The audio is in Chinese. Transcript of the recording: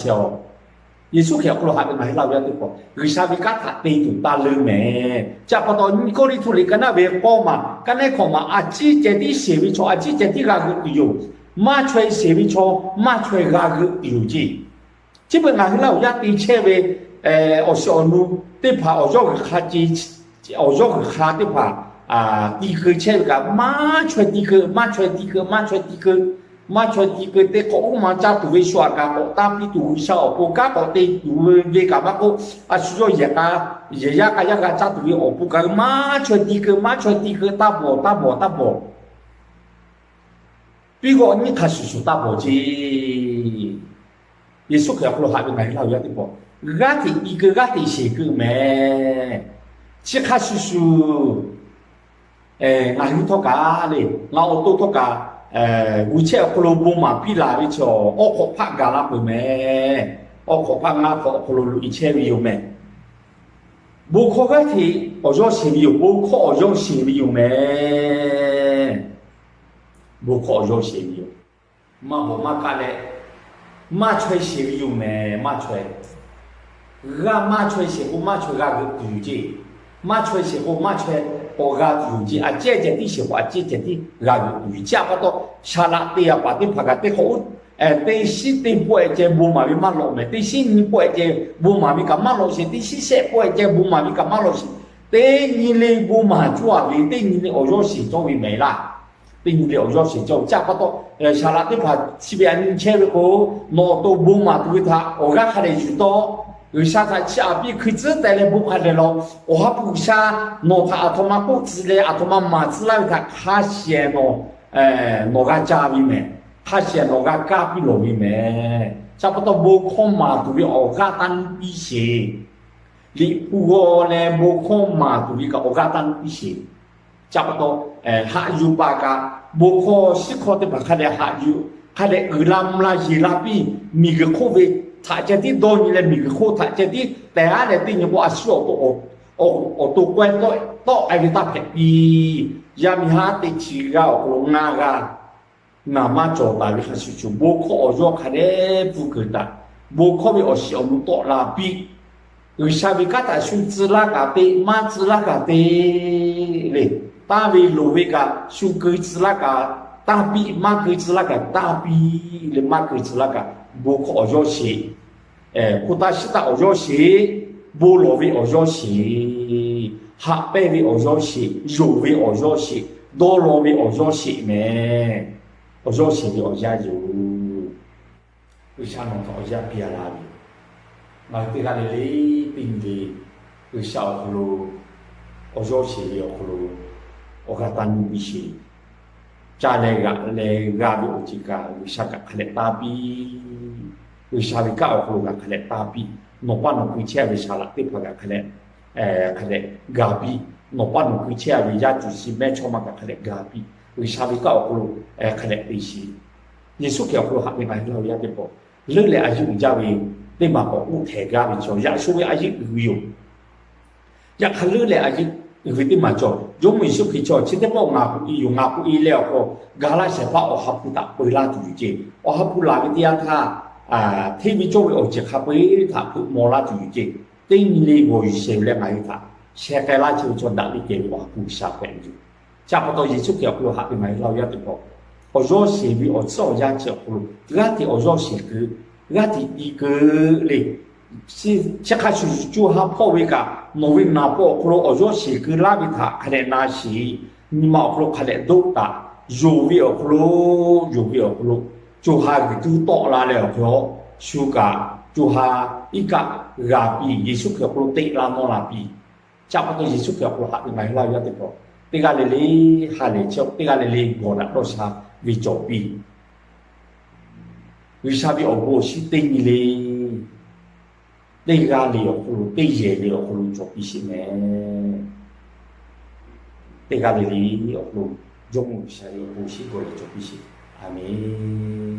笑。耶稣叫我下面来老一啲個，佢下邊家塔地圖打了咩？即係不到你嗰啲圖你跟那邊講嘛，跟那講嘛，阿姊這啲社會錯，阿姊這啲個有，馬出社會錯，馬出個有字，基本上老一啲車位，我小路啲怕我咗個卡子，我咗個卡啲怕啊，啲個車個馬出啲個，馬出啲個，馬出啲個。macam tiga tekok macam tu suat kau tapi tu sao buka kau te tu we kau aku asujo ya kaya kata tu opu kau macam tiga tabo Bigo ni kasus tabo je Yesus kau kalau habis ngai lau ya tibo gati iga gati seke me si kasus ngai to ka le ngau to ka烏車嗰路冇嘛必來啲錯，我學拍架啦佢咩？我學拍啱學嗰路烏車要咩？冇學嗰啲我咗寫要，冇學我咗寫要咩？冇學我咗寫要，嘛冇嘛架咧，嘛吹寫要咩？嘛吹，而嘛吹寫好嘛吹架個語字，嘛吹寫好嘛吹。我家有字啊，姐啲是話姐啲啊，有家不多，沙拉啲啊，把啲拍嘅啲好，啲四啲杯隻冇埋咪乜落咩？啲四年杯隻冇埋咪咁乜落先？啲四隻杯隻冇埋咪咁乜落先？啲你哋冇埋做啊？啲你哋我咗時做會未啦？啲你哋我咗時做，家不多，沙拉啲拍，前邊車嗰個攞到冇埋對他，我家係嚟住多。有啥他去阿比可知带来不快的咯？我还不下，拿他阿他妈不知嘞，阿他妈妈知来他他先咯，拿个家里面，他先拿个家里里面，差不多不看嘛，对我家当一些，你不过呢不看嘛，对个我家当一些，差不多下有八个，不看是看的把看的下有，看的二两啦二两比，米个口味。他这啲多年来米个好，他这啲第二来对你我需要都关都爱去打牌比，也咪下对起个我那个那么做大的还是就不可我做看的不可的，不可为我小路多啦比，有啥咪个大孙子那个的，妈子那个的嘞，大为路为个孙哥子那个大比，妈哥子那个大比嘞，妈哥子那个。不可我要写，古代时代我要写，不罗为我要写，黑白为我要写，肉为我要写，多罗为我要写咩？我要写的我家有，为啥弄到我家别拉的？那对他的里边的有小葫芦，我要写的葫芦，我看单独写。家嚟噶嚟噶有幾個有啥個可能打比，有啥個搞好個可能打比，攞班攞佢車為啥啦？啲拍個可能可能假比，攞班攞佢車為家就是咩錯嘛個可能假比，有啥個搞好可能啲事，耶穌叫佢下邊係老一啲噃，你嚟阿姨家為你嘛個屋企家為做，也所謂阿姨有，也係你嚟阿姨。Iviti macho, jomu isu kicho, chite po ngaku ileo ko gala sepa o hapu tak pula tu je. O hapu la viti ata TV jowi o je hapu ta pu mola tu je. Ting li go ise le ngai ta. Sekela chu cho dak li ke wa hapu sa pen ju. Cha pa to Yesu ke ko hapu ngai lau ya tu po. O zo se bi o zo ya che ko. Gati o zo se ku, gati i ku le. 是这开始就他破位个，挪威拿破，可能我说是个拉比他，可能那是你嘛可能可能都打，有位可能就他个都到啦了，可能修个就他一个拉比，耶稣可能对啦莫拉比，差不多耶稣可能下边买啦一点个，这个哩下嚟就这个哩我啦都啥为做比，为啥比我不是对你哩？ 你家里有葫芦，你爷里有葫芦做必须咩？你家里有葫芦，用啥有呼吸过来做必须，阿弥。